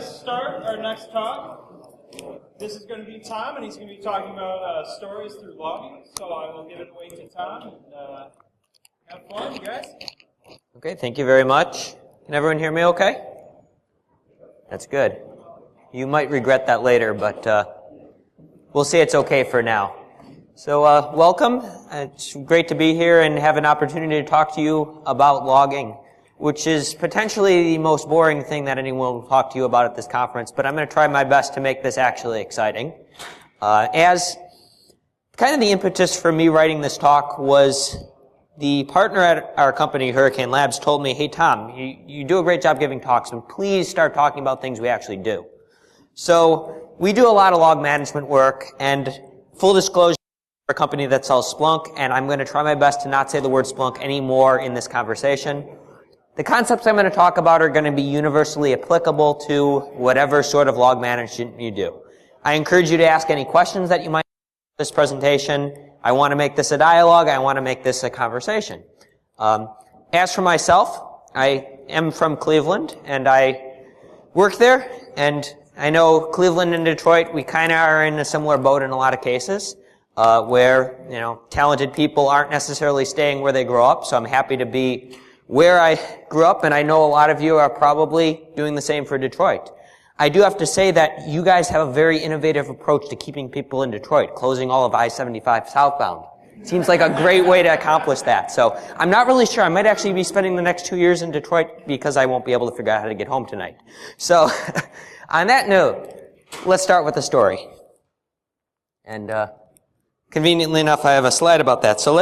to start our next talk. This is going to be Tom, and he's going to be talking about stories through logging. So I will give it away to Tom, and have fun, you guys. Okay, thank you very much. Can everyone hear me okay? That's good. You might regret that later, but we'll say it's okay for now. So welcome. It's great to be here and have an opportunity to talk to you about logging, which is potentially the most boring thing that anyone will talk to you about at this conference, but I'm going to try my best to make this actually exciting. As kind of the impetus for me writing this talk was the partner at our company, Hurricane Labs, told me, hey, Tom, you do a great job giving talks, and please start talking about things we actually do. So we do a lot of log management work, and full disclosure, we're a company that sells Splunk, and I'm going to try my best to not say the word Splunk anymore in this conversation. The concepts I'm going to talk about are going to be universally applicable to whatever sort of log management you do. I encourage you to ask any questions that you might have in this presentation. I want to make this a dialogue. I want to make this a conversation. As for myself, I am from Cleveland, and I work there, and I know Cleveland and Detroit, we kind of are in a similar boat in a lot of cases, where, talented people aren't necessarily staying where they grow up, so I'm happy to be where I grew up, and I know a lot of you are probably doing the same for Detroit. I do have to say that you guys have a very innovative approach to keeping people in Detroit, closing all of I-75 southbound. Seems like a great way to accomplish that. So I'm not really sure. I might actually be spending the next 2 years in Detroit because I won't be able to figure out how to get home tonight. So on that note, let's start with the story. And conveniently enough, I have a slide about that. So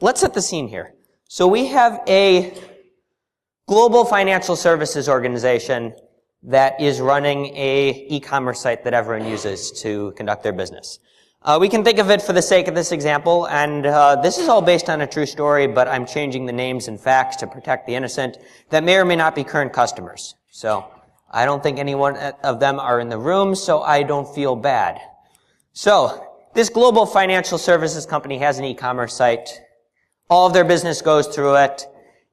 let's set the scene here. So we have a global financial services organization that is running a e-commerce site that everyone uses to conduct their business. We can think of it for the sake of this example, and this is all based on a true story, but I'm changing the names and facts to protect the innocent that may or may not be current customers. So I don't think any one of them are in the room, so I don't feel bad. So this global financial services company has an e-commerce site. All of their business goes through it,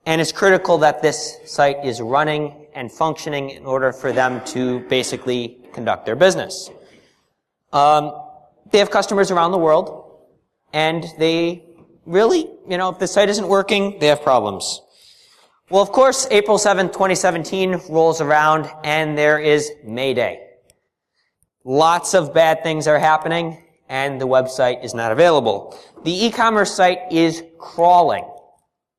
and it's critical that this site is running and functioning in order for them to basically conduct their business. They have customers around the world, and they really, if the site isn't working, they have problems. Well, of course, April 7th, 2017 rolls around, and there is May Day. Lots of bad things are happening, and the website is not available. The e-commerce site is crawling.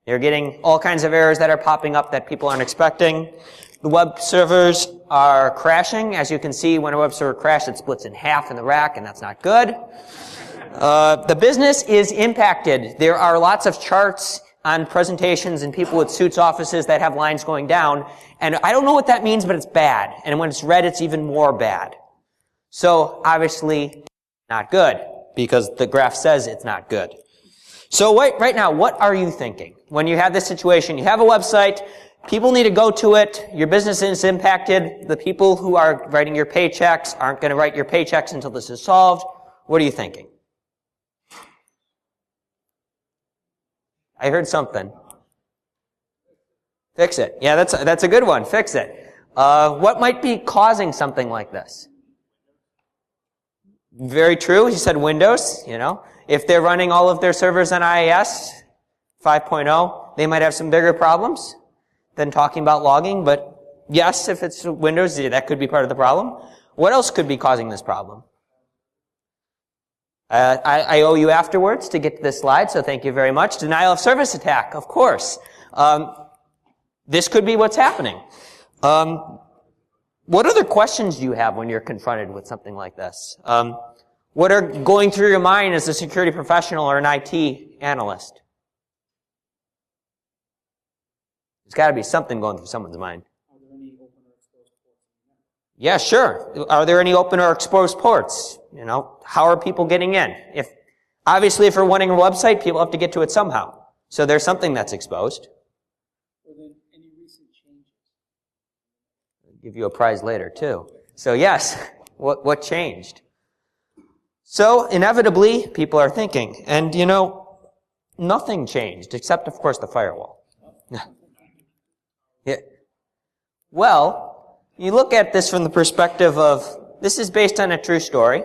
They're getting all kinds of errors that are popping up that people aren't expecting. The web servers are crashing. As you can see, when a web server crashes, it splits in half in the rack, and that's not good. The business is impacted. There are lots of charts on presentations and people with suits offices that have lines going down, and I don't know what that means, but it's bad. And when it's red, it's even more bad. So, obviously, not good, because the graph says it's not good. So right now, what are you thinking? When you have this situation, you have a website, people need to go to it, your business is impacted, the people who are writing your paychecks aren't going to write your paychecks until this is solved. What are you thinking? I heard something. Fix it. Yeah, that's a good one. Fix it. What might be causing something like this? Very true. You said Windows, If they're running all of their servers on IIS 5.0, they might have some bigger problems than talking about logging. But yes, if it's Windows, that could be part of the problem. What else could be causing this problem? I owe you afterwards to get to this slide, so thank you very much. Denial of service attack, of course. This could be what's happening. What other questions do you have when you're confronted with something like this? What are going through your mind as a security professional or an IT analyst? There's got to be something going through someone's mind. Are there any open or exposed ports? Yeah, sure. Are there any open or exposed ports? How are people getting in? Obviously, if we're running a website, people have to get to it somehow. So there's something that's exposed. Are there any recent changes? I'll give you a prize later, too. So yes, what changed? So inevitably, people are thinking, and nothing changed except, of course, the firewall. Yeah. Well, you look at this from the perspective of, this is based on a true story,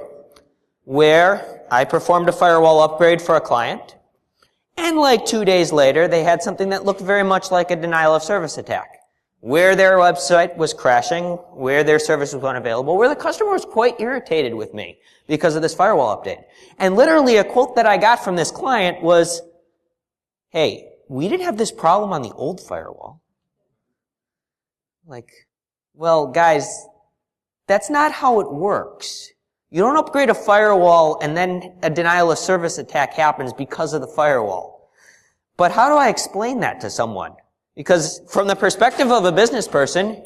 where I performed a firewall upgrade for a client, and like 2 days later, they had something that looked very much like a denial of service attack, where their website was crashing, where their service was unavailable, where the customer was quite irritated with me because of this firewall update. And literally a quote that I got from this client was, hey, we didn't have this problem on the old firewall. Like, well, guys, that's not how it works. You don't upgrade a firewall and then a denial of service attack happens because of the firewall. But how do I explain that to someone? Because from the perspective of a business person,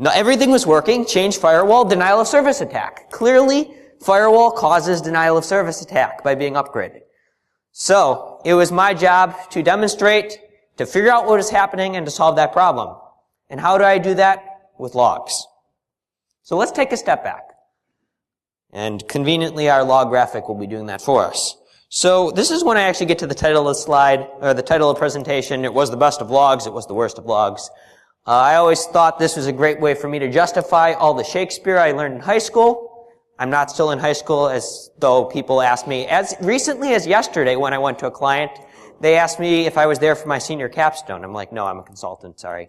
everything was working, change firewall, denial of service attack. Clearly, firewall causes denial of service attack by being upgraded. So, it was my job to demonstrate, to figure out what is happening, and to solve that problem. And how do I do that? With logs. So let's take a step back. And conveniently, our log graphic will be doing that for us. So this is when I actually get to the title of the slide, or the title of the presentation. It was the best of logs. It was the worst of logs. I always thought this was a great way for me to justify all the Shakespeare I learned in high school. I'm not still in high school, as though people ask me. As recently as yesterday, when I went to a client, they asked me if I was there for my senior capstone. I'm like, no, I'm a consultant, sorry.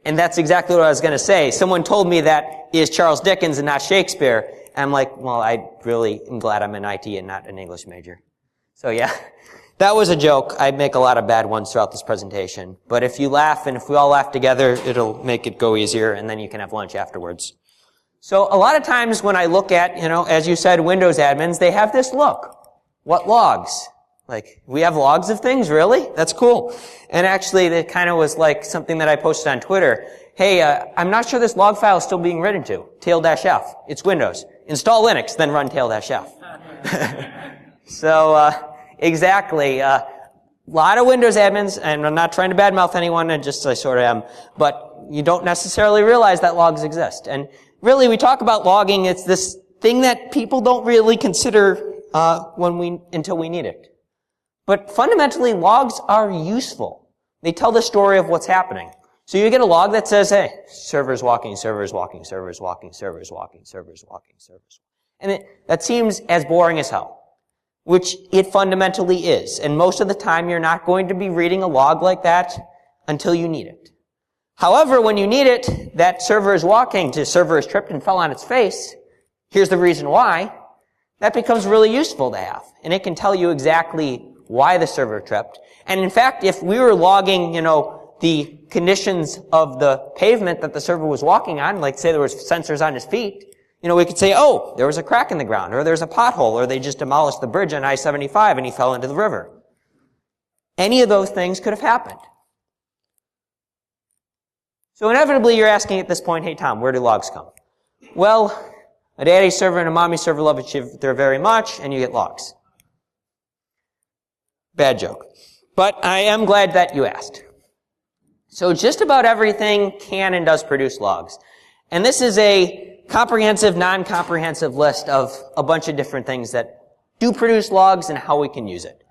And that's exactly what I was going to say. Someone told me that is Charles Dickens and not Shakespeare. And I'm like, well, I really am glad I'm in IT and not an English major. So yeah, that was a joke. I make a lot of bad ones throughout this presentation. But if you laugh and if we all laugh together, it'll make it go easier, and then you can have lunch afterwards. So a lot of times when I look at, as you said, Windows admins, they have this look. What logs? Like, we have logs of things, really? That's cool. And actually, that kind of was like something that I posted on Twitter. Hey, I'm not sure this log file is still being written to. tail-f. It's Windows. Install Linux, then run tail-f. So, exactly. A lot of Windows admins, and I'm not trying to badmouth anyone, I sort of am, but you don't necessarily realize that logs exist. And really, we talk about logging, it's this thing that people don't really consider until we need it. But fundamentally, logs are useful. They tell the story of what's happening. So you get a log that says, hey, server's walking, server's walking, server's walking, server's walking, server's walking, server's walking. And that seems as boring as hell, which it fundamentally is. And most of the time, you're not going to be reading a log like that until you need it. However, when you need it, that server is walking to server is tripped and fell on its face. Here's the reason why. That becomes really useful to have. And it can tell you exactly why the server tripped. And in fact, if we were logging, the conditions of the pavement that the server was walking on, like say there was sensors on his feet, we could say, oh, there was a crack in the ground, or there's a pothole, or they just demolished the bridge on I-75 and he fell into the river. Any of those things could have happened. So inevitably you're asking at this point, hey Tom, where do logs come? Well, a daddy server and a mommy server love each other very much, and you get logs. Bad joke. But I am glad that you asked. So just about everything can and does produce logs. And this is a comprehensive, non-comprehensive list of a bunch of different things that do produce logs and how we can use it.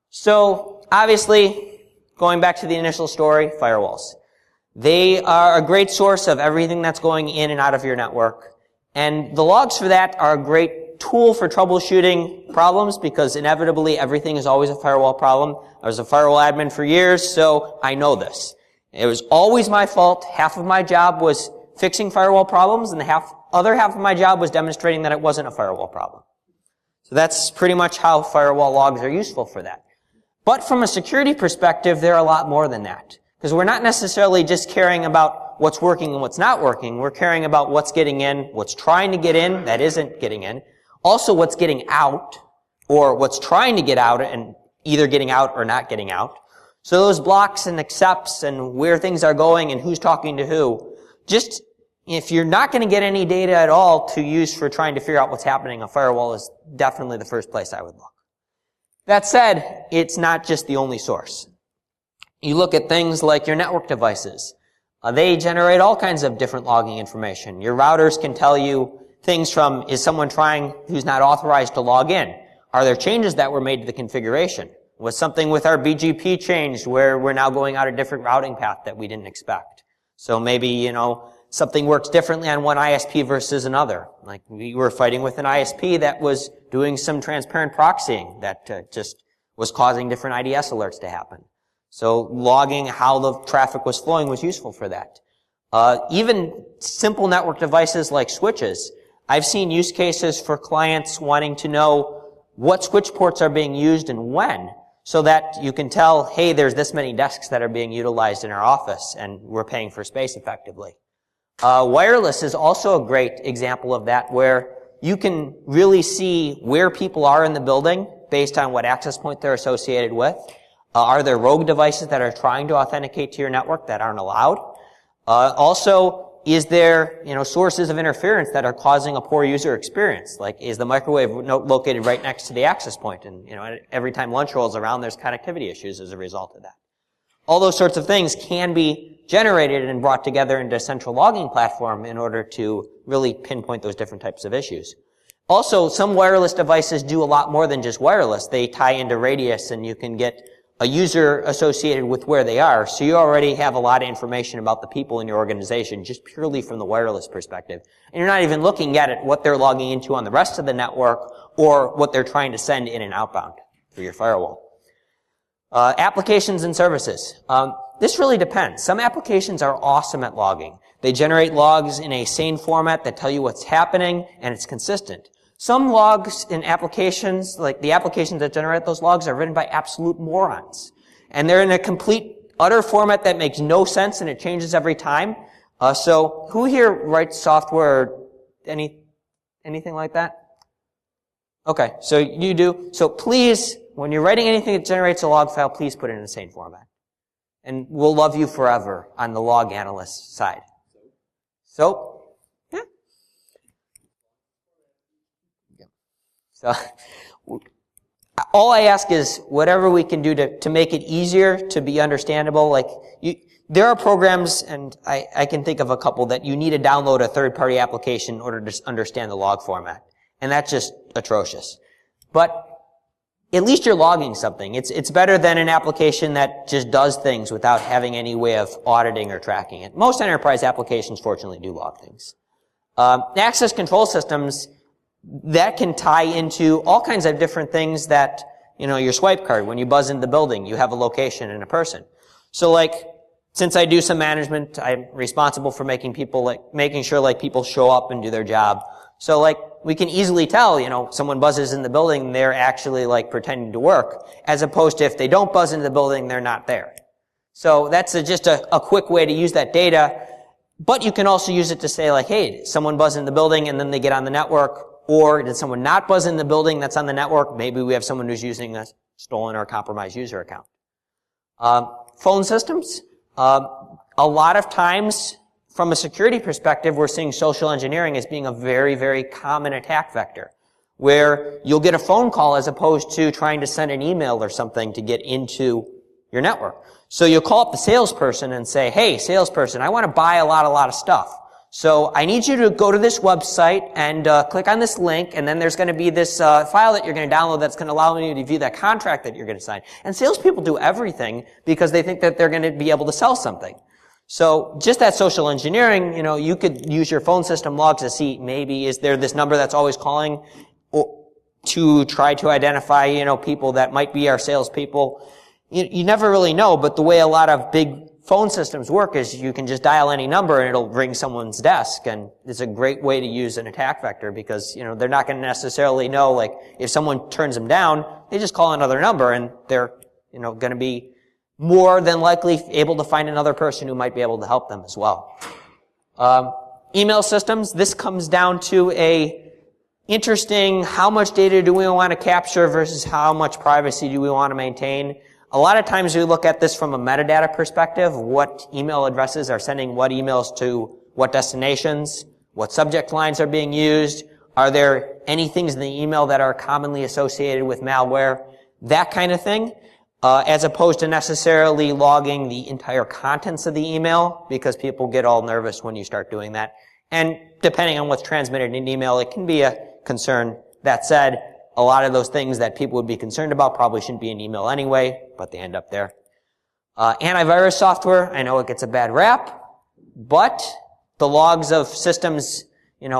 So obviously, going back to the initial story, firewalls. They are a great source of everything that's going in and out of your network. And the logs for that are a great tool for troubleshooting problems because inevitably everything is always a firewall problem. I was a firewall admin for years, so I know this. It was always my fault. Half of my job was fixing firewall problems, and the other half of my job was demonstrating that it wasn't a firewall problem. So that's pretty much how firewall logs are useful for that. But from a security perspective, they're a lot more than that. Because we're not necessarily just caring about what's working and what's not working. We're caring about what's getting in, what's trying to get in, that isn't getting in. Also what's getting out, or what's trying to get out and either getting out or not getting out. So those blocks and accepts and where things are going and who's talking to who. Just, if you're not going to get any data at all to use for trying to figure out what's happening, a firewall is definitely the first place I would look. That said, it's not just the only source. You look at things like your network devices. They generate all kinds of different logging information. Your routers can tell you things from, is someone trying who's not authorized to log in? Are there changes that were made to the configuration? Was something with our BGP changed where we're now going out a different routing path that we didn't expect? So maybe, something works differently on one ISP versus another. Like we were fighting with an ISP that was doing some transparent proxying that just was causing different IDS alerts to happen. So logging how the traffic was flowing was useful for that. Even simple network devices like switches. I've seen use cases for clients wanting to know what switch ports are being used and when, so that you can tell, hey, there's this many desks that are being utilized in our office, and we're paying for space effectively. Wireless is also a great example of that, where you can really see where people are in the building based on what access point they're associated with. Are there rogue devices that are trying to authenticate to your network that aren't allowed? Also, is there, sources of interference that are causing a poor user experience? Like, is the microwave located right next to the access point? And, every time lunch rolls around, there's connectivity issues as a result of that. All those sorts of things can be generated and brought together into a central logging platform in order to really pinpoint those different types of issues. Also, some wireless devices do a lot more than just wireless. They tie into radius, and you can get a user associated with where they are. So you already have a lot of information about the people in your organization just purely from the wireless perspective. And you're not even looking at what they're logging into on the rest of the network or what they're trying to send in and outbound through your firewall. Applications and services. This really depends. Some applications are awesome at logging. They generate logs in a sane format that tell you what's happening, and it's consistent. Some logs in applications, like the applications that generate those logs, are written by absolute morons. And they're in a complete, utter format that makes no sense, and it changes every time. So who here writes software or anything like that? Okay, so you do. So please, when you're writing anything that generates a log file, please put it in a sane format. And we'll love you forever on the log analyst side. So, yeah. So, all I ask is whatever we can do to make it easier to be understandable. Like, there are programs, and I can think of a couple, that you need to download a third-party application in order to understand the log format. And that's just atrocious. But at least you're logging something. It's better than an application that just does things without having any way of auditing or tracking it. Most enterprise applications, fortunately, do log things. Access control systems, that can tie into all kinds of different things that, your swipe card, when you buzz into the building, you have a location and a person. So since I do some management, I'm responsible for making sure people show up and do their job. So we can easily tell, someone buzzes in the building, they're actually pretending to work, as opposed to if they don't buzz into the building, they're not there. So that's just a quick way to use that data. But you can also use it to say hey, someone buzzed in the building and then they get on the network. Or did someone not buzz in the building that's on the network? Maybe we have someone who's using a stolen or compromised user account. Phone systems. A lot of times, from a security perspective, we're seeing social engineering as being a very, very common attack vector, where you'll get a phone call as opposed to trying to send an email or something to get into your network. So you'll call up the salesperson and say, hey, salesperson, I want to buy a lot of stuff. So I need you to go to this website and click on this link, and then there's going to be this file that you're going to download that's going to allow you to view that contract that you're going to sign. And salespeople do everything because they think that they're going to be able to sell something. So just that social engineering, you could use your phone system logs to see maybe is there this number that's always calling to try to identify, people that might be our salespeople. You never really know, but the way a lot of big phone systems work is you can just dial any number and it'll ring someone's desk, and it's a great way to use an attack vector because, they're not going to necessarily know, if someone turns them down, they just call another number and they're, going to be more than likely able to find another person who might be able to help them as well. Email systems, this comes down to a interesting how much data do we want to capture versus how much privacy do we want to maintain. A lot of times we look at this from a metadata perspective, what email addresses are sending what emails to what destinations, what subject lines are being used, are there any things in the email that are commonly associated with malware, that kind of thing, as opposed to necessarily logging the entire contents of the email, because people get all nervous when you start doing that. And depending on what's transmitted in an email, it can be a concern. That said, a lot of those things that people would be concerned about probably shouldn't be in email anyway, but they end up there. Antivirus software, I know it gets a bad rap, but the logs of systems,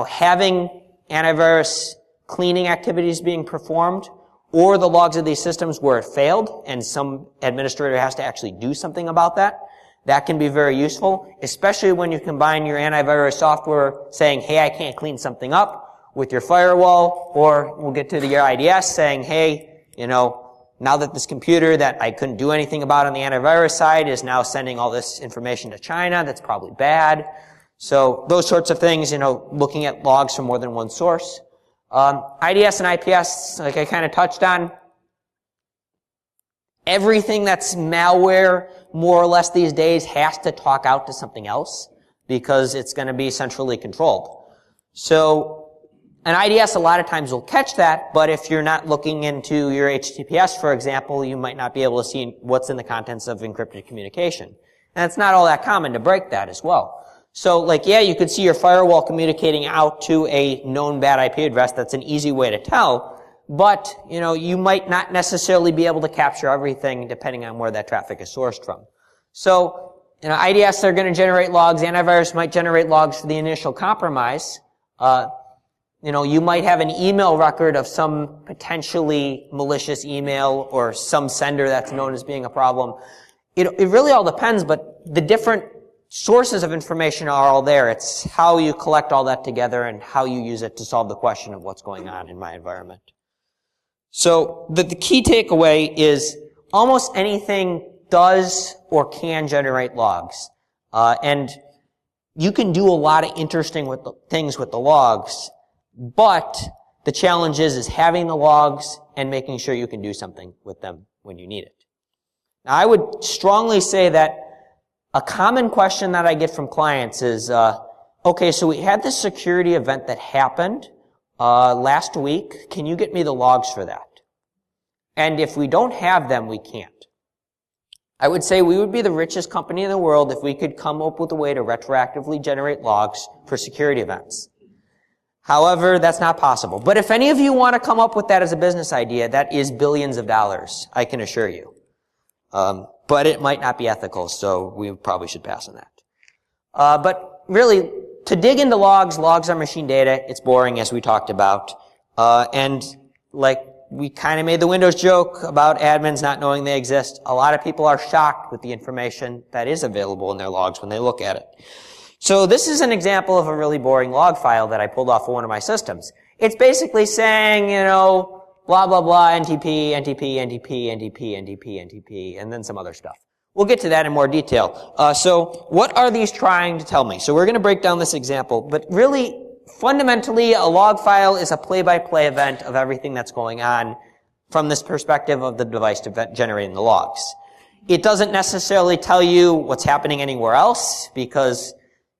having antivirus cleaning activities being performed, or the logs of these systems where it failed and some administrator has to actually do something about that, that can be very useful, especially when you combine your antivirus software saying, hey, I can't clean something up, with your firewall, or we'll get to your IDS saying, hey, now that this computer that I couldn't do anything about on the antivirus side is now sending all this information to China, that's probably bad. So those sorts of things, looking at logs from more than one source. IDS and IPS, like I kind of touched on, everything that's malware, more or less these days, has to talk out to something else because it's going to be centrally controlled. So an IDS a lot of times will catch that, but if you're not looking into your HTTPS, for example, you might not be able to see what's in the contents of encrypted communication. And it's not all that common to break that as well. So, you could see your firewall communicating out to a known bad IP address. That's an easy way to tell. But, you might not necessarily be able to capture everything depending on where that traffic is sourced from. So, IDS are going to generate logs. Antivirus might generate logs for the initial compromise. You might have an email record of some potentially malicious email or some sender that's known as being a problem. It really all depends, but the different sources of information are all there. It's how you collect all that together and how you use it to solve the question of what's going on in my environment. So the key takeaway is almost anything does or can generate logs. And you can do a lot of interesting things with the logs, but the challenge is having the logs and making sure you can do something with them when you need it. Now, I would strongly say that a common question that I get from clients is, okay, so we had this security event that happened last week. Can you get me the logs for that? And if we don't have them, we can't. I would say we would be the richest company in the world if we could come up with a way to retroactively generate logs for security events. However, that's not possible. But if any of you want to come up with that as a business idea, that is billions of dollars, I can assure you. But it might not be ethical, so we probably should pass on that. But really, to dig into logs are machine data. It's boring, as we talked about. And we kind of made the Windows joke about admins not knowing they exist. A lot of people are shocked with the information that is available in their logs when they look at it. So this is an example of a really boring log file that I pulled off of one of my systems. It's basically saying, blah, blah, blah, NTP, NTP, NTP, NTP, NTP, NTP, and then some other stuff. We'll get to that in more detail. So what are these trying to tell me? So we're going to break down this example, but really, fundamentally, a log file is a play-by-play event of everything that's going on from this perspective of the device generating the logs. It doesn't necessarily tell you what's happening anywhere else because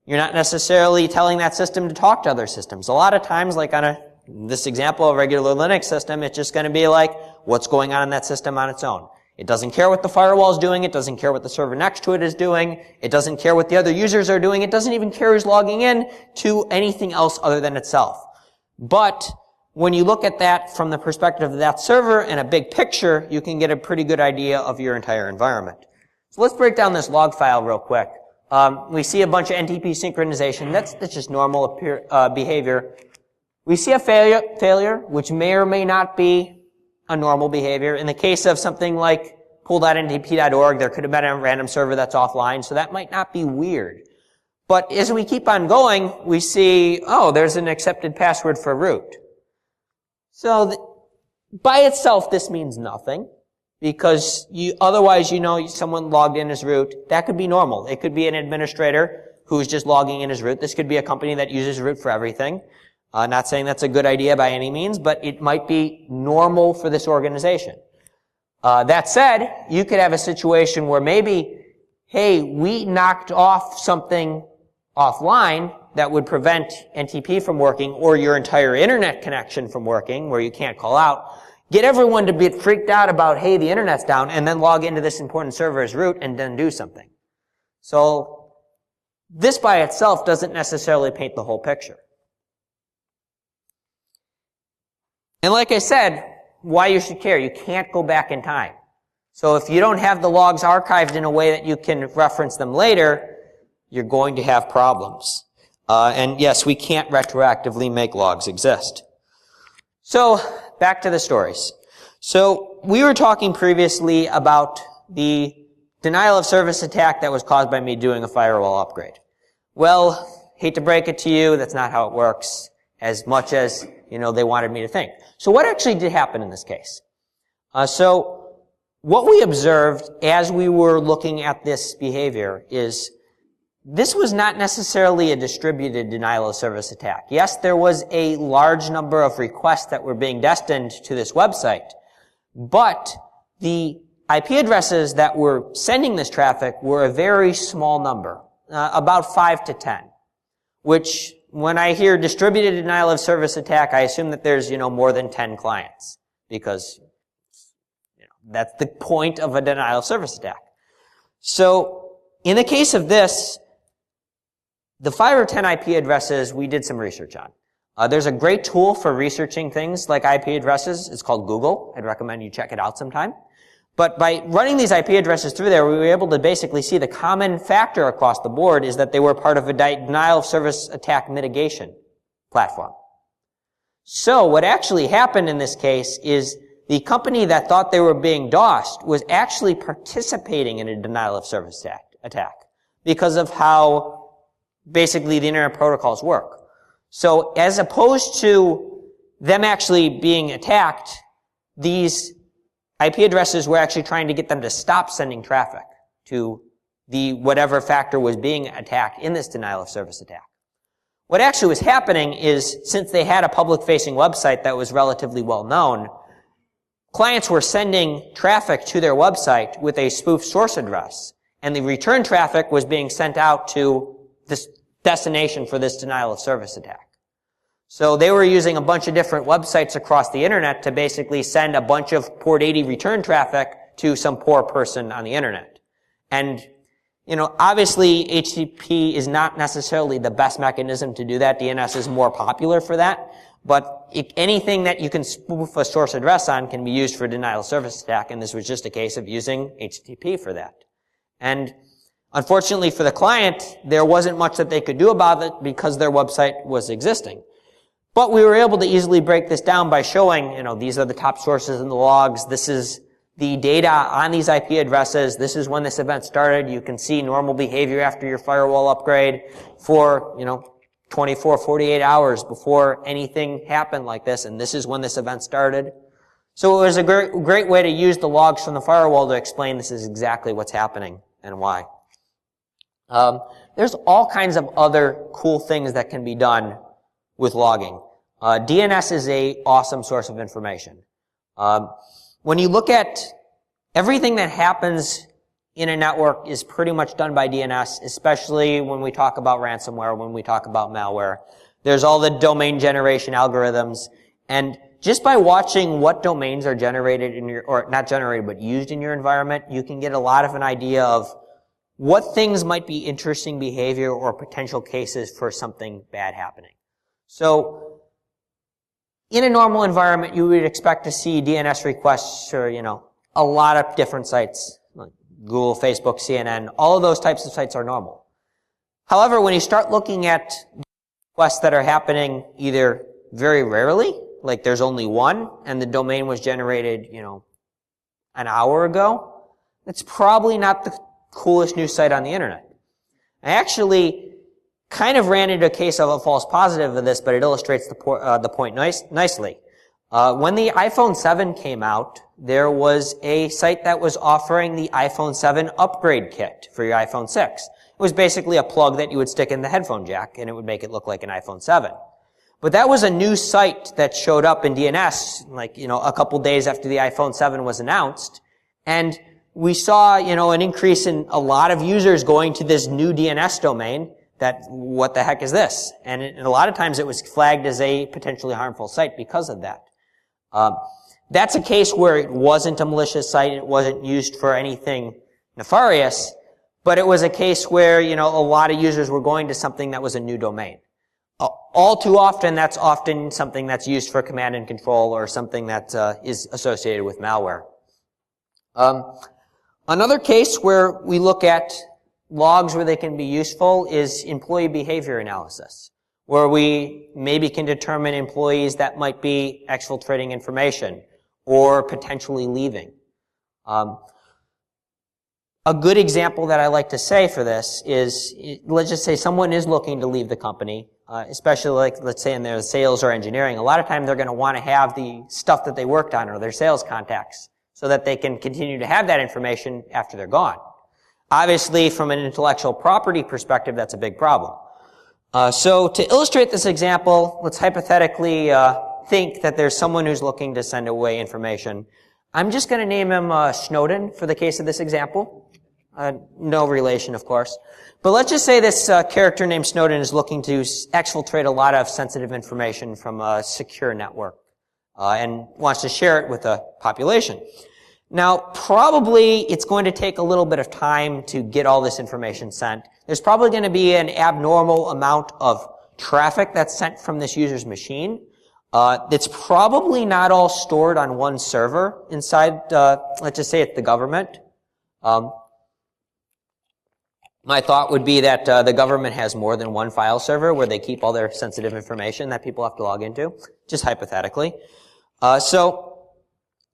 you're not necessarily telling that system to talk to other systems. A lot of times, like on this example of a regular Linux system, it's just going to be like what's going on in that system on its own. It doesn't care what the firewall is doing. It doesn't care what the server next to it is doing. It doesn't care what the other users are doing. It doesn't even care who's logging in to anything else other than itself. But when you look at that from the perspective of that server and a big picture, you can get a pretty good idea of your entire environment. So let's break down this log file real quick. We see a bunch of NTP synchronization. That's just normal behavior. We see a failure, which may or may not be a normal behavior. In the case of something like pool.ntp.org, there could have been a random server that's offline, so that might not be weird. But as we keep on going, we see, there's an accepted password for root. So by itself, this means nothing, because otherwise someone logged in as root. That could be normal. It could be an administrator who's just logging in as root. This could be a company that uses root for everything. Not saying that's a good idea by any means, but it might be normal for this organization. That said, you could have a situation where maybe, hey, we knocked off something offline that would prevent NTP from working or your entire internet connection from working where you can't call out. Get everyone to be freaked out about, hey, the internet's down, and then log into this important server as root and then do something. So this by itself doesn't necessarily paint the whole picture. And like I said, why you should care, you can't go back in time. So if you don't have the logs archived in a way that you can reference them later, you're going to have problems. And yes, we can't retroactively make logs exist. So back to the stories. So we were talking previously about the denial of service attack that was caused by me doing a firewall upgrade. Well, hate to break it to you, that's not how it works, as much as, they wanted me to think. So what actually did happen in this case? So what we observed as we were looking at this behavior is this was not necessarily a distributed denial of service attack. Yes, there was a large number of requests that were being destined to this website, but the IP addresses that were sending this traffic were a very small number, about 5 to 10, which when I hear distributed denial of service attack, I assume that there's, more than 10 clients, because that's the point of a denial of service attack. So in the case of this, the 5 or 10 IP addresses we did some research on. There's a great tool for researching things like IP addresses. It's called Google. I'd recommend you check it out sometime. But by running these IP addresses through there, we were able to basically see the common factor across the board is that they were part of a denial of service attack mitigation platform. So what actually happened in this case is the company that thought they were being DOSed was actually participating in a denial of service attack because of how basically the internet protocols work. So as opposed to them actually being attacked, these IP addresses were actually trying to get them to stop sending traffic to the whatever factor was being attacked in this denial of service attack. What actually was happening is, since they had a public-facing website that was relatively well known, clients were sending traffic to their website with a spoof source address, and the return traffic was being sent out to this destination for this denial of service attack. So they were using a bunch of different websites across the internet to basically send a bunch of port 80 return traffic to some poor person on the internet. And, obviously HTTP is not necessarily the best mechanism to do that. DNS is more popular for that. But anything that you can spoof a source address on can be used for denial of service attack, and this was just a case of using HTTP for that. And unfortunately for the client, there wasn't much that they could do about it because their website was existing. But we were able to easily break this down by showing, these are the top sources in the logs. This is the data on these IP addresses. This is when this event started. You can see normal behavior after your firewall upgrade for, 24, 48 hours before anything happened like this. And this is when this event started. So it was a great way to use the logs from the firewall to explain this is exactly what's happening and why. There's all kinds of other cool things that can be done with logging. DNS is an awesome source of information. When you look at everything that happens in a network is pretty much done by DNS, especially when we talk about ransomware, when we talk about malware. There's all the domain generation algorithms, and just by watching what domains are generated in your, or not generated, but used in your environment, you can get a lot of an idea of what things might be interesting behavior or potential cases for something bad happening. So, in a normal environment, you would expect to see DNS requests for, a lot of different sites, like Google, Facebook, CNN. All of those types of sites are normal. However, when you start looking at requests that are happening either very rarely, like there's only one, and the domain was generated, an hour ago, it's probably not the coolest news site on the internet. I actually kind of ran into a case of a false positive of this, but it illustrates the point nicely. When the iPhone 7 came out, there was a site that was offering the iPhone 7 upgrade kit for your iPhone 6. It was basically a plug that you would stick in the headphone jack, and it would make it look like an iPhone 7. But that was a new site that showed up in DNS, a couple days after the iPhone 7 was announced, and we saw, an increase in a lot of users going to this new DNS domain. That, what the heck is this? And a lot of times it was flagged as a potentially harmful site because of that. That's a case where it wasn't a malicious site, it wasn't used for anything nefarious, but it was a case where, a lot of users were going to something that was a new domain. all too often, that's often something that's used for command and control or something that is associated with malware. Another case where we look at logs where they can be useful is employee behavior analysis, where we maybe can determine employees that might be exfiltrating information or potentially leaving. A good example that I like to say for this is, let's just say someone is looking to leave the company, especially like, let's say in their sales or engineering. A lot of time they're going to want to have the stuff that they worked on or their sales contacts so that they can continue to have that information after they're gone. Obviously, from an intellectual property perspective, that's a big problem. So to illustrate this example, let's hypothetically think that there's someone who's looking to send away information. I'm just going to name him Snowden for the case of this example. No relation, of course. But let's just say this character named Snowden is looking to exfiltrate a lot of sensitive information from a secure network and wants to share it with the population. Now, probably it's going to take a little bit of time to get all this information sent. There's probably going to be an abnormal amount of traffic that's sent from this user's machine. It's probably not all stored on one server inside, let's just say it's the government. My thought would be that the government has more than one file server where they keep all their sensitive information that people have to log into, just hypothetically. So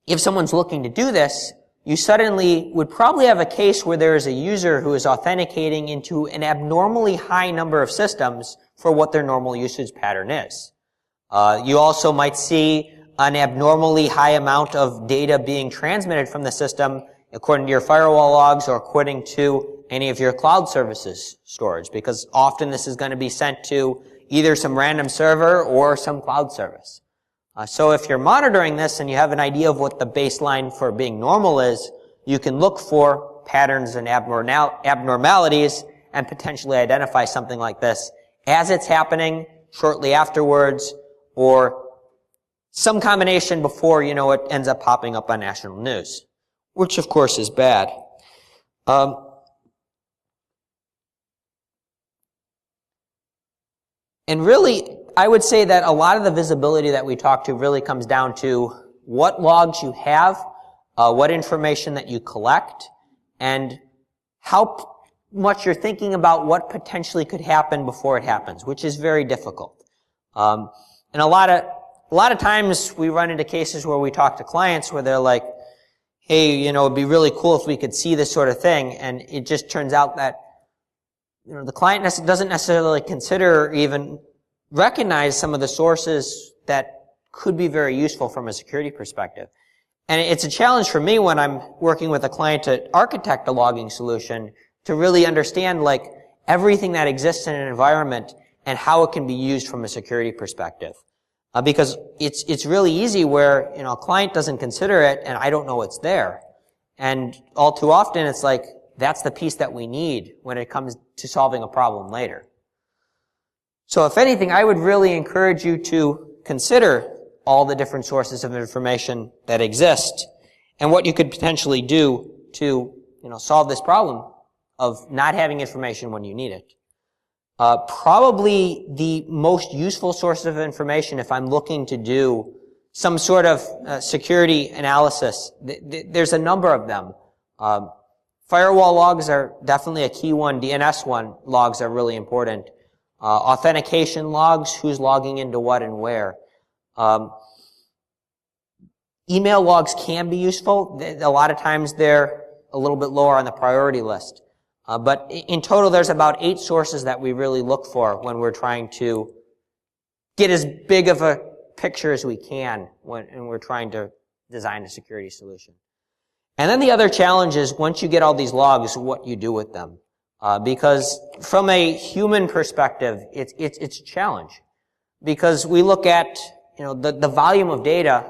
if someone's looking to do this, you suddenly would probably have a case where there is a user who is authenticating into an abnormally high number of systems for what their normal usage pattern is. You also might see an abnormally high amount of data being transmitted from the system according to your firewall logs or according to any of your cloud services storage, because often this is going to be sent to either some random server or some cloud service. So if you're monitoring this and you have an idea of what the baseline for being normal is, you can look for patterns and abnormalities and potentially identify something like this as it's happening, shortly afterwards, or some combination before, it ends up popping up on national news, which of course is bad. And really, I would say that a lot of the visibility that we talk to really comes down to what logs you have, what information that you collect, and how much you're thinking about what potentially could happen before it happens, which is very difficult. And a lot of times we run into cases where we talk to clients where they're like, hey, it'd be really cool if we could see this sort of thing, and it just turns out that the client doesn't necessarily consider or even recognize some of the sources that could be very useful from a security perspective. And it's a challenge for me when I'm working with a client to architect a logging solution to really understand everything that exists in an environment and how it can be used from a security perspective. Because it's really easy where, a client doesn't consider it and I don't know it's there. And all too often it's like, that's the piece that we need when it comes to solving a problem later. So if anything, I would really encourage you to consider all the different sources of information that exist and what you could potentially do to, solve this problem of not having information when you need it. Probably the most useful source of information if I'm looking to do some sort of security analysis, there's a number of them. Firewall logs are definitely a key one. DNS logs are really important. Authentication logs, who's logging into what and where. Email logs can be useful. A lot of times they're a little bit lower on the priority list. But in total, there's about 8 sources that we really look for when we're trying to get as big of a picture as we can when we're trying to design a security solution. And then the other challenge is once you get all these logs, what you do with them. Because from a human perspective, it's a challenge. Because we look at, the volume of data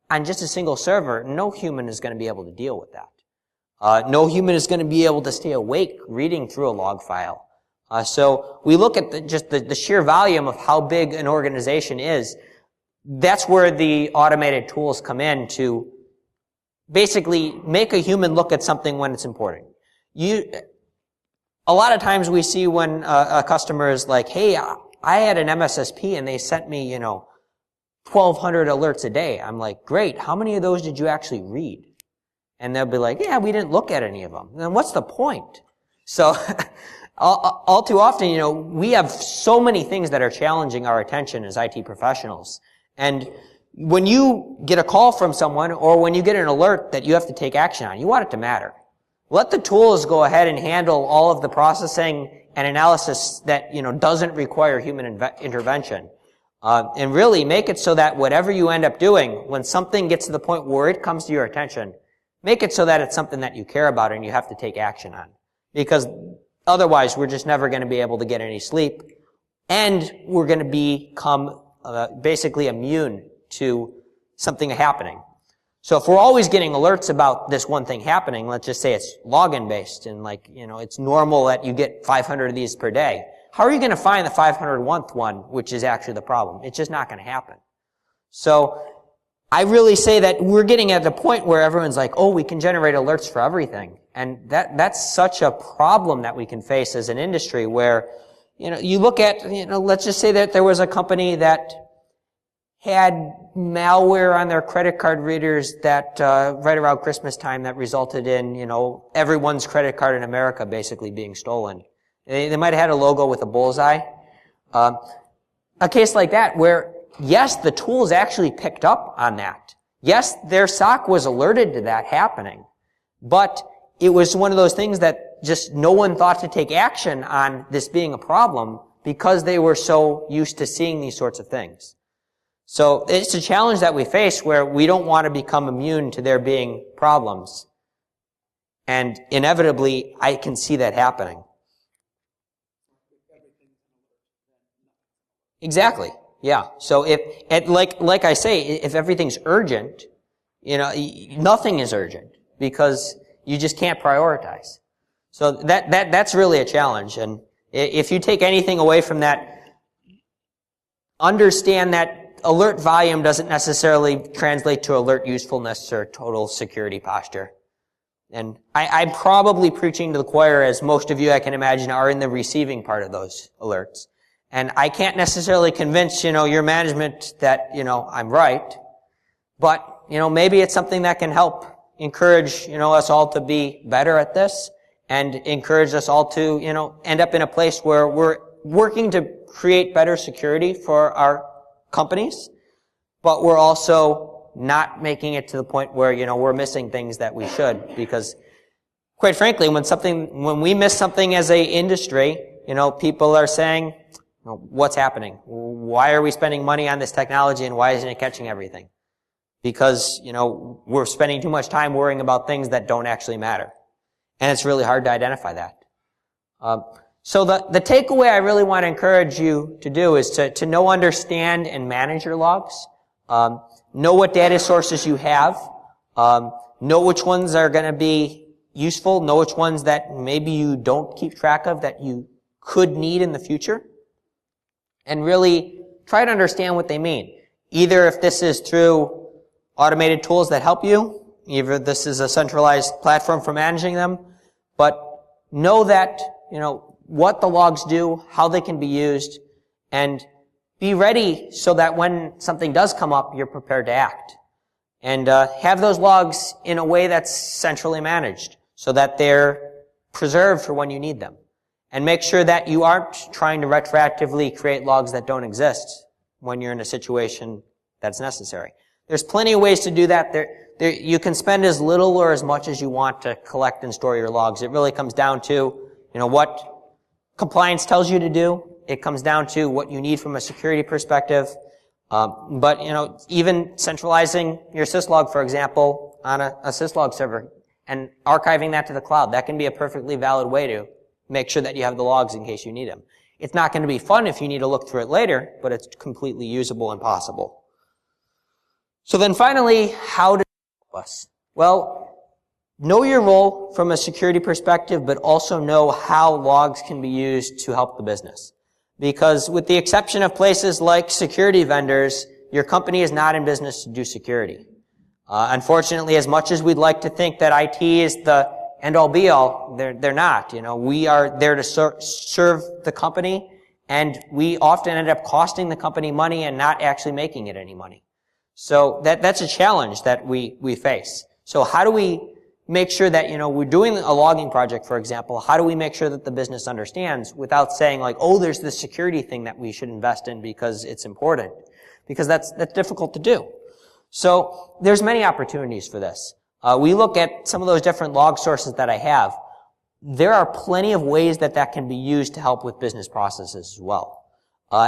on just a single server, no human is going to be able to deal with that. No human is going to be able to stay awake reading through a log file. So we look at just the sheer volume of how big an organization is. That's where the automated tools come in to basically make a human look at something when it's important. A lot of times we see when a customer is like, hey, I had an MSSP and they sent me, 1,200 alerts a day. I'm like, great. How many of those did you actually read? And they'll be like, yeah, we didn't look at any of them. Then what's the point? So all too often, we have so many things that are challenging our attention as IT professionals. And when you get a call from someone or when you get an alert that you have to take action on, you want it to matter. Let the tools go ahead and handle all of the processing and analysis that, doesn't require human intervention. And really make it so that whatever you end up doing, when something gets to the point where it comes to your attention, make it so that it's something that you care about and you have to take action on. Because otherwise, we're just never going to be able to get any sleep. And we're going to become basically immune to something happening. So if we're always getting alerts about this one thing happening, let's just say it's login based and it's normal that you get 500 of these per day. How are you going to find the 501th one, which is actually the problem? It's just not going to happen. So I really say that we're getting at the point where everyone's like, oh, we can generate alerts for everything. And that's such a problem that we can face as an industry where, you look at, let's just say that there was a company that had malware on their credit card readers that right around Christmas time that resulted in, everyone's credit card in America basically being stolen. They might have had a logo with a bullseye. A case like that where, yes, the tools actually picked up on that. Yes, their SOC was alerted to that happening. But it was one of those things that just no one thought to take action on this being a problem because they were so used to seeing these sorts of things. So it's a challenge that we face where we don't want to become immune to there being problems. And inevitably, I can see that happening. Exactly. Yeah. So like I say, if everything's urgent, nothing is urgent because you just can't prioritize. So that's really a challenge. And if you take anything away from that, understand that alert volume doesn't necessarily translate to alert usefulness or total security posture. And I'm probably preaching to the choir, as most of you I can imagine are in the receiving part of those alerts. And I can't necessarily convince, your management that, I'm right. But, maybe it's something that can help encourage, us all to be better at this and encourage us all to, end up in a place where we're working to create better security for our companies, but we're also not making it to the point where, we're missing things that we should. Because, quite frankly, when we miss something as a industry, people are saying, what's happening? Why are we spending money on this technology and why isn't it catching everything? Because, we're spending too much time worrying about things that don't actually matter. And it's really hard to identify that. So the takeaway I really want to encourage you to do is to know, understand, and manage your logs. Know what data sources you have. Know which ones are going to be useful. Know which ones that maybe you don't keep track of that you could need in the future. And really try to understand what they mean. Either if this is through automated tools that help you, either this is a centralized platform for managing them, but know that, what the logs do, how they can be used, and be ready so that when something does come up, you're prepared to act. And have those logs in a way that's centrally managed so that they're preserved for when you need them. And make sure that you aren't trying to retroactively create logs that don't exist when you're in a situation that's necessary. There's plenty of ways to do that. You can spend as little or as much as you want to collect and store your logs. It really comes down to, what compliance tells you to do. It comes down to what you need from a security perspective. But, even centralizing your syslog, for example, on a syslog server and archiving that to the cloud, that can be a perfectly valid way to make sure that you have the logs in case you need them. It's not going to be fun if you need to look through it later, but it's completely usable and possible. So then finally, how does it help us? Well, know your role from a security perspective, but also know how logs can be used to help the business. Because with the exception of places like security vendors, your company is not in business to do security. Unfortunately, as much as we'd like to think that IT is the end all be all, they're not. We are there to serve the company And we often end up costing the company money and not actually making it any money. So that's a challenge that we face. So how do we make sure that, we're doing a logging project, for example, how do we make sure that the business understands without saying like, oh, there's this security thing that we should invest in because it's important? Because that's difficult to do. So there's many opportunities for this. We look at some of those different log sources that I have. There are plenty of ways that can be used to help with business processes as well.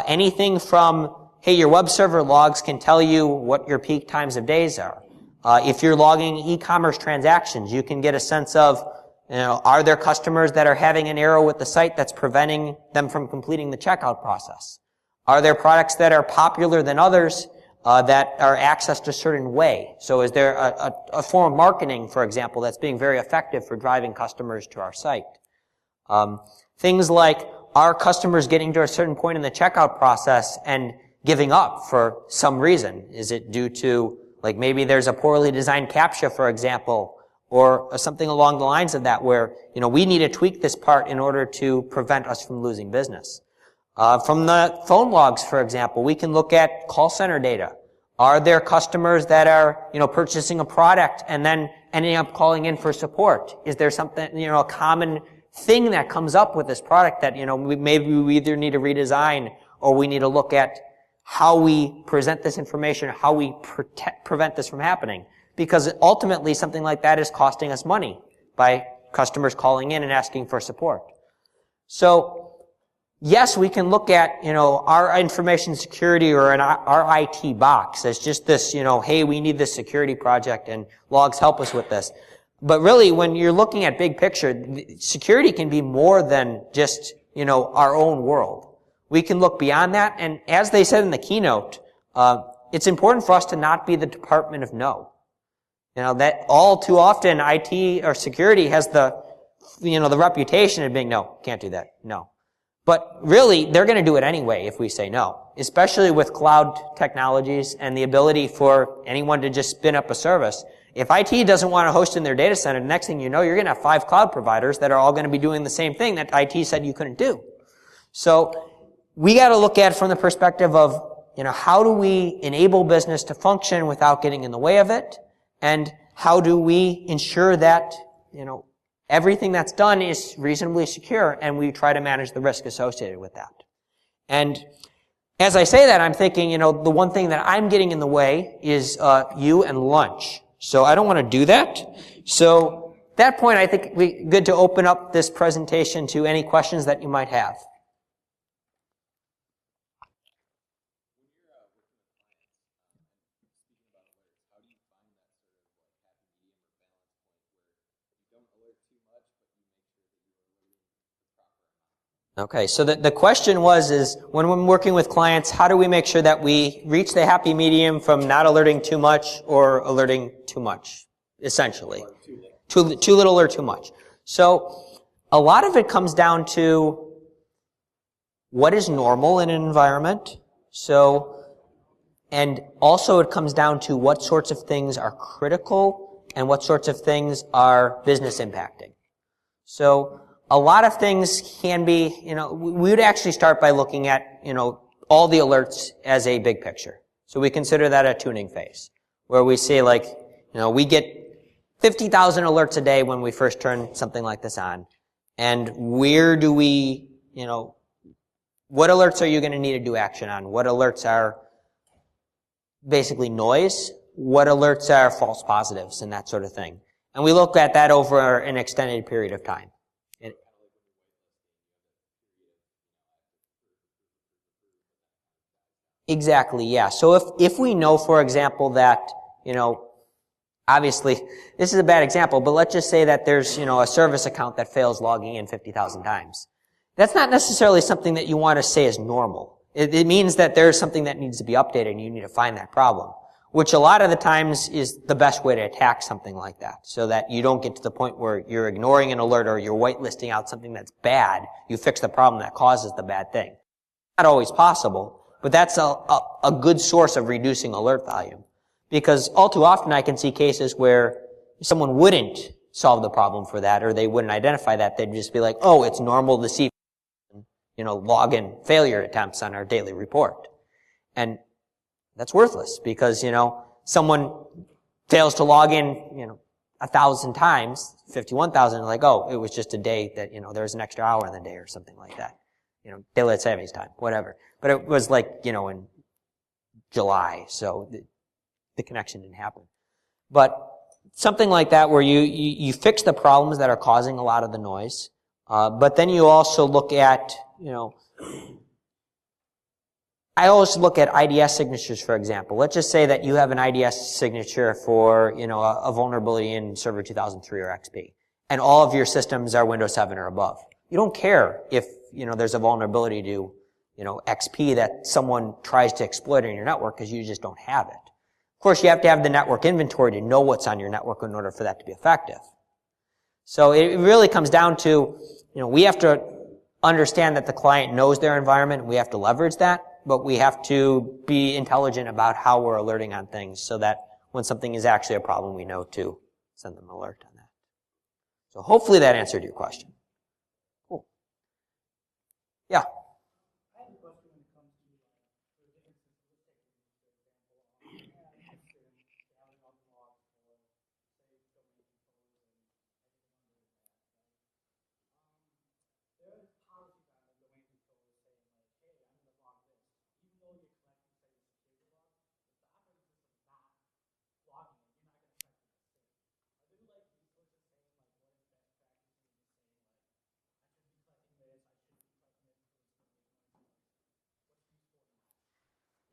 Anything from, hey, your web server logs can tell you what your peak times of days are. If you're logging e-commerce transactions, you can get a sense of, are there customers that are having an error with the site that's preventing them from completing the checkout process? Are there products that are popular than others that are accessed a certain way? So is there a form of marketing, for example, that's being very effective for driving customers to our site? Things like, are customers getting to a certain point in the checkout process and giving up for some reason? Is it due to, like, maybe there's a poorly designed CAPTCHA, for example, or something along the lines of that where, we need to tweak this part in order to prevent us from losing business. From the phone logs, for example, we can look at call center data. Are there customers that are, purchasing a product and then ending up calling in for support? Is there something, a common thing that comes up with this product that, maybe we either need to redesign or we need to look at how we present this information, how we prevent this from happening? Because ultimately something like that is costing us money by customers calling in and asking for support. So, yes, we can look at, our information security or our IT box as just this, hey, we need this security project and logs help us with this. But really, when you're looking at big picture, security can be more than just, our own world. We can look beyond that, and as they said in the keynote, it's important for us to not be the department of no. That all too often IT or security has the reputation of being no, can't do that, no. But really, they're going to do it anyway if we say no, especially with cloud technologies and the ability for anyone to just spin up a service. If IT doesn't want to host in their data center, the next thing you know, you're going to have 5 cloud providers that are all going to be doing the same thing that IT said you couldn't do. So we got to look at it from the perspective of, how do we enable business to function without getting in the way of it? And how do we ensure that, everything that's done is reasonably secure, and we try to manage the risk associated with that. And as I say that, I'm thinking, the one thing that I'm getting in the way is you and lunch. So I don't want to do that. So at that point, I think we're good to open up this presentation to any questions that you might have. Okay, so the question is when we're working with clients, how do we make sure that we reach the happy medium from not alerting too much or alerting too much, essentially? Too little or too much. So a lot of it comes down to what is normal in an environment. So, and also it comes down to what sorts of things are critical and what sorts of things are business impacting. So a lot of things can be, we would actually start by looking at, all the alerts as a big picture. So we consider that a tuning phase, where we say like, we get 50,000 alerts a day when we first turn something like this on. And where do we, what alerts are you going to need to do action on? What alerts are basically noise? What alerts are false positives and that sort of thing? And we look at that over an extended period of time. Exactly, yeah. So if we know, for example, that, obviously, this is a bad example, but let's just say that there's, a service account that fails logging in 50,000 times. That's not necessarily something that you want to say is normal. It means that there's something that needs to be updated and you need to find that problem, which a lot of the times is the best way to attack something like that, so that you don't get to the point where you're ignoring an alert or you're whitelisting out something that's bad. You fix the problem that causes the bad thing. Not always possible. But that's a good source of reducing alert volume. Because all too often I can see cases where someone wouldn't solve the problem for that, or they wouldn't identify that. They'd just be like, oh, it's normal to see, login failure attempts on our daily report. And that's worthless because, someone fails to log in, 1,000 times, 51,000, like, oh, it was just a day that, there was an extra hour in the day or something like that. Daylight savings time, whatever. But it was like, in July, so the connection didn't happen. But something like that where you fix the problems that are causing a lot of the noise, but then you also look at, I always look at IDS signatures, for example. Let's just say that you have an IDS signature for, a vulnerability in Server 2003 or XP, and all of your systems are Windows 7 or above. You don't care if, there's a vulnerability to, XP that someone tries to exploit on your network because you just don't have it. Of course, you have to have the network inventory to know what's on your network in order for that to be effective. So it really comes down to, we have to understand that the client knows their environment. We have to leverage that. But we have to be intelligent about how we're alerting on things so that when something is actually a problem, we know to send them an alert on that. So hopefully that answered your question. Cool. Yeah.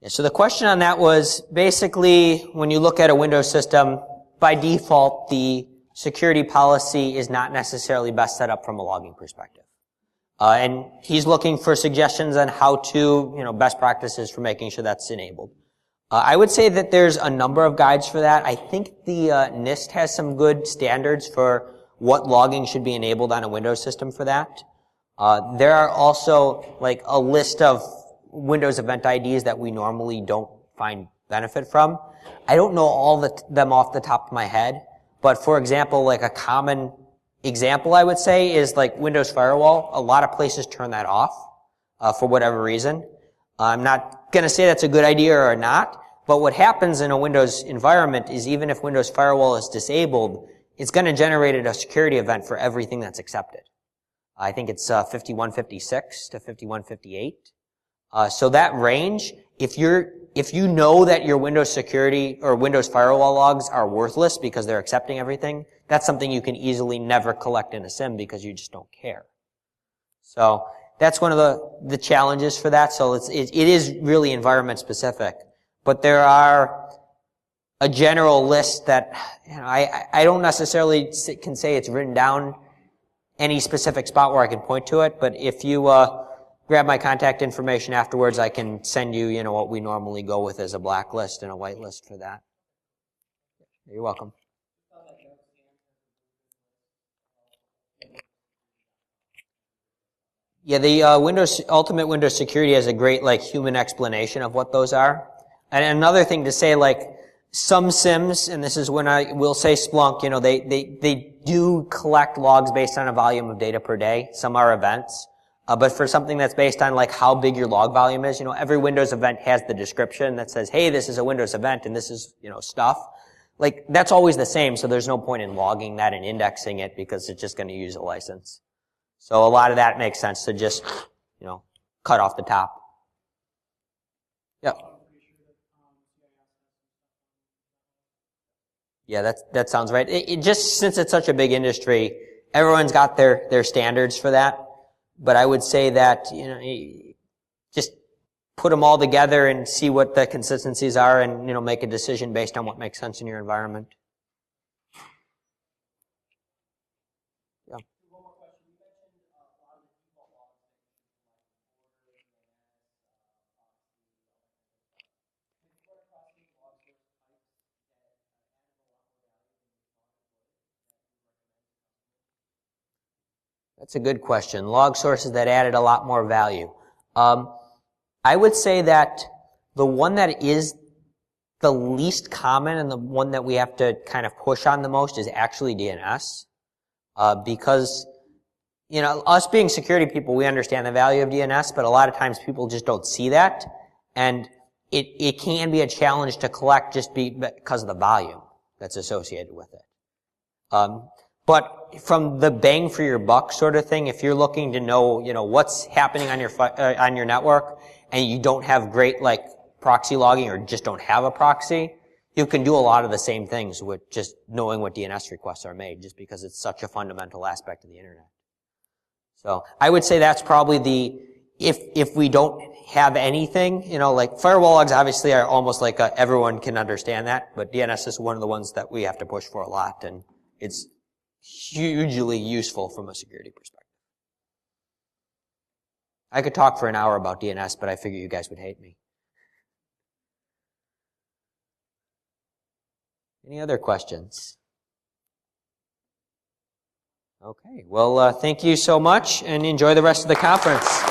Yeah, so the question on that was basically when you look at a Windows system, by default, the security policy is not necessarily best set up from a logging perspective. And he's looking for suggestions on how to, best practices for making sure that's enabled. I would say that there's a number of guides for that. I think the NIST has some good standards for what logging should be enabled on a Windows system for that. There are also like a list of Windows event IDs that we normally don't find benefit from. I don't know all them off the top of my head, but for example, like a common example I would say is like Windows Firewall. A lot of places turn that off for whatever reason. I'm not going to say that's a good idea or not, but what happens in a Windows environment is even if Windows Firewall is disabled, it's going to generate a security event for everything that's accepted. I think it's 5156 to 5158. So that range, if you know that your Windows security or Windows Firewall logs are worthless because they're accepting everything, that's something you can easily never collect in a SIM because you just don't care. So that's one of the challenges for that. So it is really environment specific, but there are a general list that I don't necessarily can say it's written down any specific spot where I can point to it, but if you grab my contact information afterwards, I can send you, what we normally go with as a blacklist and a whitelist for that. You're welcome. Yeah, the Ultimate Windows Security has a great, human explanation of what those are. And another thing to say, some SIMs, and this is when I will say Splunk, they do collect logs based on a volume of data per day. Some are events. But for something that's based on how big your log volume is, every Windows event has the description that says, hey, this is a Windows event and this is, stuff. That's always the same, so there's no point in logging that and indexing it because it's just going to use a license. So a lot of that makes sense to just, cut off the top. Yep. Yeah, that sounds right. It just, since it's such a big industry, everyone's got their standards for that. But I would say that, just put them all together and see what the consistencies are and, make a decision based on what makes sense in your environment. Yeah. That's a good question. Log sources that added a lot more value. I would say that the one that is the least common and the one that we have to kind of push on the most is actually DNS. Because us being security people, we understand the value of DNS, but a lot of times people just don't see that. And it can be a challenge to collect just because of the volume that's associated with it. But from the bang for your buck sort of thing, if you're looking to know, what's happening on your network and you don't have great proxy logging or just don't have a proxy, you can do a lot of the same things with just knowing what DNS requests are made, just because it's such a fundamental aspect of the internet. So I would say that's probably if we don't have anything, firewall logs obviously are almost everyone can understand that, but DNS is one of the ones that we have to push for a lot, and it's hugely useful from a security perspective. I could talk for an hour about DNS, but I figure you guys would hate me. Any other questions? Okay, well, thank you so much, and enjoy the rest of the conference.